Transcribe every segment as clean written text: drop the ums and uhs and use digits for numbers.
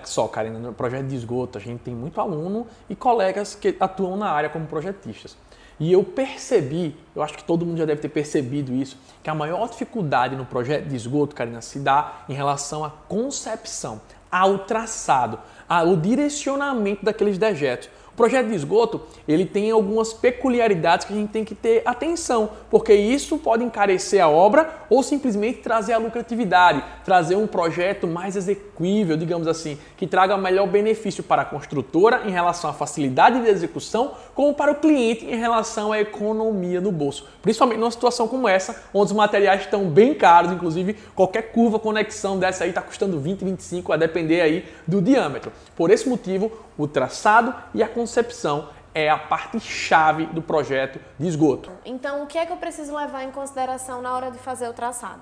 Só, Karina, no projeto de esgoto a gente tem muito aluno e colegas que atuam na área como projetistas. E eu percebi, eu acho que todo mundo já deve ter percebido isso, que a maior dificuldade no projeto de esgoto, Karina, se dá em relação à concepção, ao traçado, ao direcionamento daqueles dejetos. O projeto de esgoto, ele tem algumas peculiaridades que a gente tem que ter atenção, porque isso pode encarecer a obra ou simplesmente trazer a lucratividade, trazer um projeto mais execuível, digamos assim, que traga melhor benefício para a construtora em relação à facilidade de execução, como para o cliente em relação à economia no bolso. Principalmente numa situação como essa, onde os materiais estão bem caros, inclusive qualquer curva, conexão dessa aí está custando 20, 25, a depender aí do diâmetro. Por esse motivo, o traçado e a concepção é a parte chave do projeto de esgoto. Então, o que é que eu preciso levar em consideração na hora de fazer o traçado?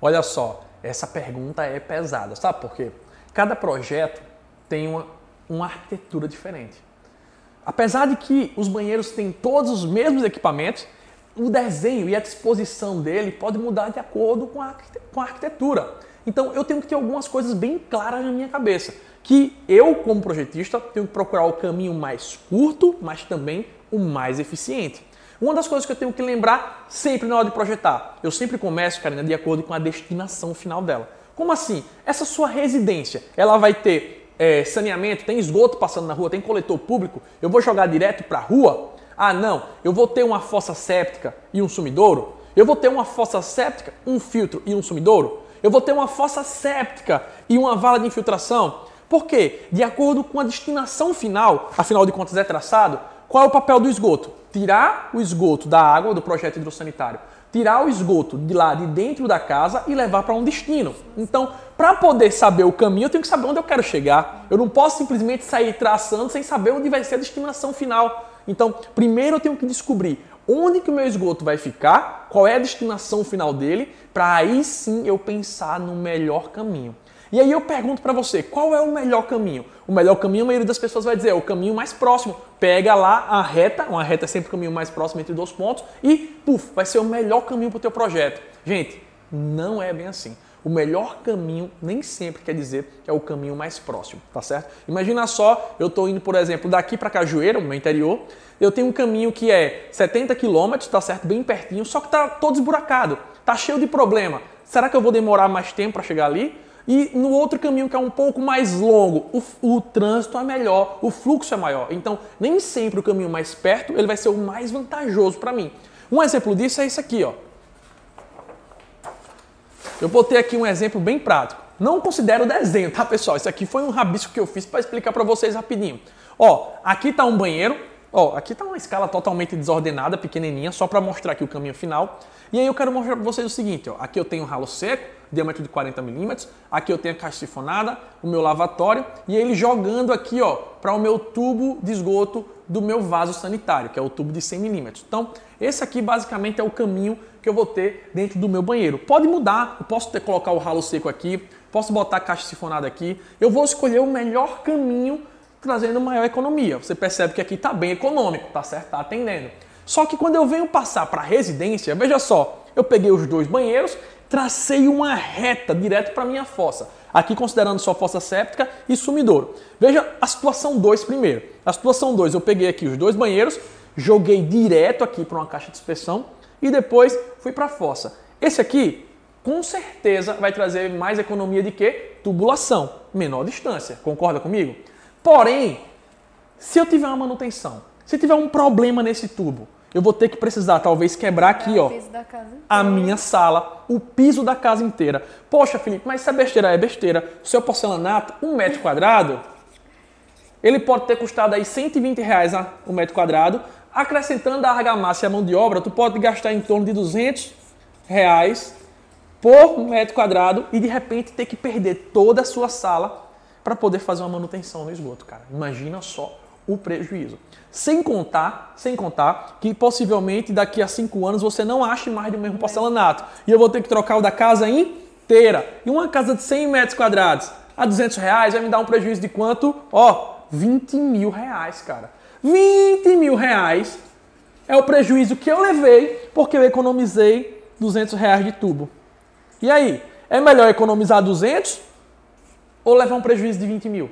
Olha só, essa pergunta é pesada, sabe por quê? Cada projeto tem uma arquitetura diferente. Apesar de que os banheiros têm todos os mesmos equipamentos, o desenho e a disposição dele pode mudar de acordo com a arquitetura. Então, eu tenho que ter algumas coisas bem claras na minha cabeça. Que eu, como projetista, tenho que procurar o caminho mais curto, mas também o mais eficiente. Uma das coisas que eu tenho que lembrar sempre na hora de projetar, eu sempre começo, Karina, de acordo com a destinação final dela. Como assim? Essa sua residência, ela vai ter saneamento, tem esgoto passando na rua, tem coletor público, eu vou jogar direto para a rua? Ah, não, eu vou ter uma fossa séptica e um sumidouro? Eu vou ter uma fossa séptica, um filtro e um sumidouro? Eu vou ter uma fossa séptica e uma vala de infiltração? Por quê? De acordo com a destinação final, afinal de contas é traçado, qual é o papel do esgoto? Tirar o esgoto da água do projeto hidrossanitário, tirar o esgoto de lá de dentro da casa e levar para um destino. Então, para poder saber o caminho, eu tenho que saber onde eu quero chegar. Eu não posso simplesmente sair traçando sem saber onde vai ser a destinação final. Então, primeiro eu tenho que descobrir onde que o meu esgoto vai ficar, qual é a destinação final dele, para aí sim eu pensar no melhor caminho. E aí eu pergunto para você, qual é o melhor caminho? O melhor caminho, a maioria das pessoas vai dizer, é o caminho mais próximo. Pega lá a reta, uma reta é sempre o caminho mais próximo entre dois pontos e, puf, vai ser o melhor caminho para o teu projeto. Gente, não é bem assim. O melhor caminho nem sempre quer dizer que é o caminho mais próximo, tá certo? Imagina só, eu estou indo, por exemplo, daqui para Cajueira, no meu interior, eu tenho um caminho que é 70 km, tá certo? Bem pertinho, só que tá todo esburacado, tá cheio de problema. Será que eu vou demorar mais tempo para chegar ali? E no outro caminho que é um pouco mais longo, o trânsito é melhor, o fluxo é maior. Então, nem sempre o caminho mais perto ele vai ser o mais vantajoso para mim. Um exemplo disso é isso aqui, ó. Eu botei aqui um exemplo bem prático. Não considero desenho, tá, pessoal? Isso aqui foi um rabisco que eu fiz para explicar para vocês rapidinho. Ó, aqui está um banheiro. Ó, aqui está uma escala totalmente desordenada, pequenininha, só para mostrar aqui o caminho final. E aí eu quero mostrar para vocês o seguinte, ó. Aqui eu tenho um ralo seco, diâmetro de 40 milímetros. Aqui eu tenho a caixa sifonada, o meu lavatório e ele jogando aqui, ó, para o meu tubo de esgoto do meu vaso sanitário, que é o tubo de 100 milímetros. Então, esse aqui basicamente é o caminho que eu vou ter dentro do meu banheiro. Pode mudar, eu posso colocar o ralo seco aqui, posso botar a caixa sifonada aqui. Eu vou escolher o melhor caminho trazendo maior economia. Você percebe que aqui está bem econômico, tá certo? Está atendendo. Só que quando eu venho passar para a residência, veja só, eu peguei os dois banheiros, tracei uma reta direto para a minha fossa. Aqui considerando só fossa séptica e sumidouro. Veja a situação 2 primeiro. A situação 2, eu peguei aqui os dois banheiros, joguei direto aqui para uma caixa de inspeção e depois fui para a fossa. Esse aqui, com certeza, vai trazer mais economia de quê? Tubulação, menor distância. Concorda comigo? Porém, se eu tiver uma manutenção, se tiver um problema nesse tubo, eu vou ter que precisar, talvez, quebrar aqui, ó, a minha sala, o piso da casa inteira. Poxa, Felipe, mas isso é besteira? É besteira. O seu porcelanato, 1 metro quadrado, ele pode ter custado aí R$120 o metro quadrado. Acrescentando a argamassa e a mão de obra, tu pode gastar em torno de R$200 por metro quadrado e, de repente, ter que perder toda a sua sala para poder fazer uma manutenção no esgoto, cara. Imagina só o prejuízo. Sem contar que possivelmente daqui a 5 anos você não ache mais do mesmo porcelanato. E eu vou ter que trocar o da casa inteira. E uma casa de 100 metros quadrados a R$200 vai me dar um prejuízo de quanto? Ó, R$20 mil, cara. R$20 mil é o prejuízo que eu levei porque eu economizei R$200 de tubo. E aí, é melhor economizar 200 ou levar um prejuízo de 20 mil?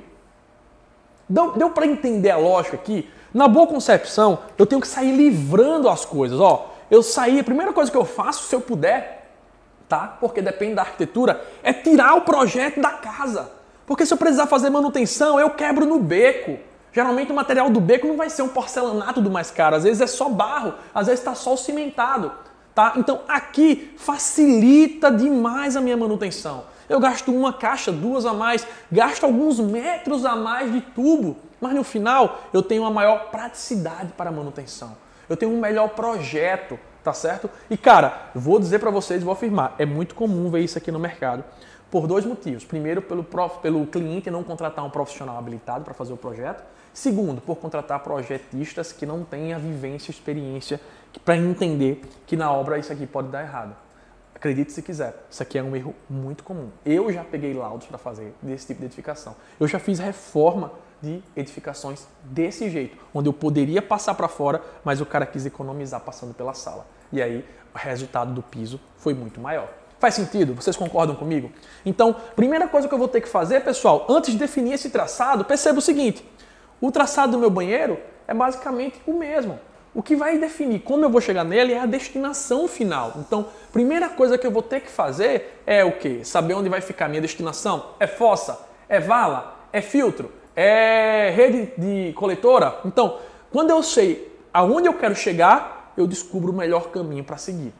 Deu para entender a lógica aqui? Na boa concepção, eu tenho que sair livrando as coisas. Ó, a primeira coisa que eu faço, se eu puder, tá? Porque depende da arquitetura, é tirar o projeto da casa. Porque se eu precisar fazer manutenção, eu quebro no beco. Geralmente o material do beco não vai ser um porcelanato do mais caro, às vezes é só barro, às vezes está só o cimentado. Tá? Então aqui facilita demais a minha manutenção. Eu gasto uma caixa, duas a mais, gasto alguns metros a mais de tubo, mas no final eu tenho uma maior praticidade para a manutenção. Eu tenho um melhor projeto, tá certo? E cara, eu vou dizer para vocês, vou afirmar, é muito comum ver isso aqui no mercado por dois motivos. Primeiro, pelo cliente não contratar um profissional habilitado para fazer o projeto. Segundo, por contratar projetistas que não têm a vivência e experiência para entender que na obra isso aqui pode dar errado. Acredite se quiser, isso aqui é um erro muito comum. Eu já peguei laudos para fazer desse tipo de edificação. Eu já fiz reforma de edificações desse jeito, onde eu poderia passar para fora, mas o cara quis economizar passando pela sala. E aí o resultado do piso foi muito maior. Faz sentido? Vocês concordam comigo? Então, primeira coisa que eu vou ter que fazer, pessoal, antes de definir esse traçado, perceba o seguinte: o traçado do meu banheiro é basicamente o mesmo. O que vai definir como eu vou chegar nele é a destinação final. Então, primeira coisa que eu vou ter que fazer é o quê? Saber onde vai ficar a minha destinação? É fossa? É vala? É filtro? É rede de coletora? Então, quando eu sei aonde eu quero chegar, eu descubro o melhor caminho para seguir.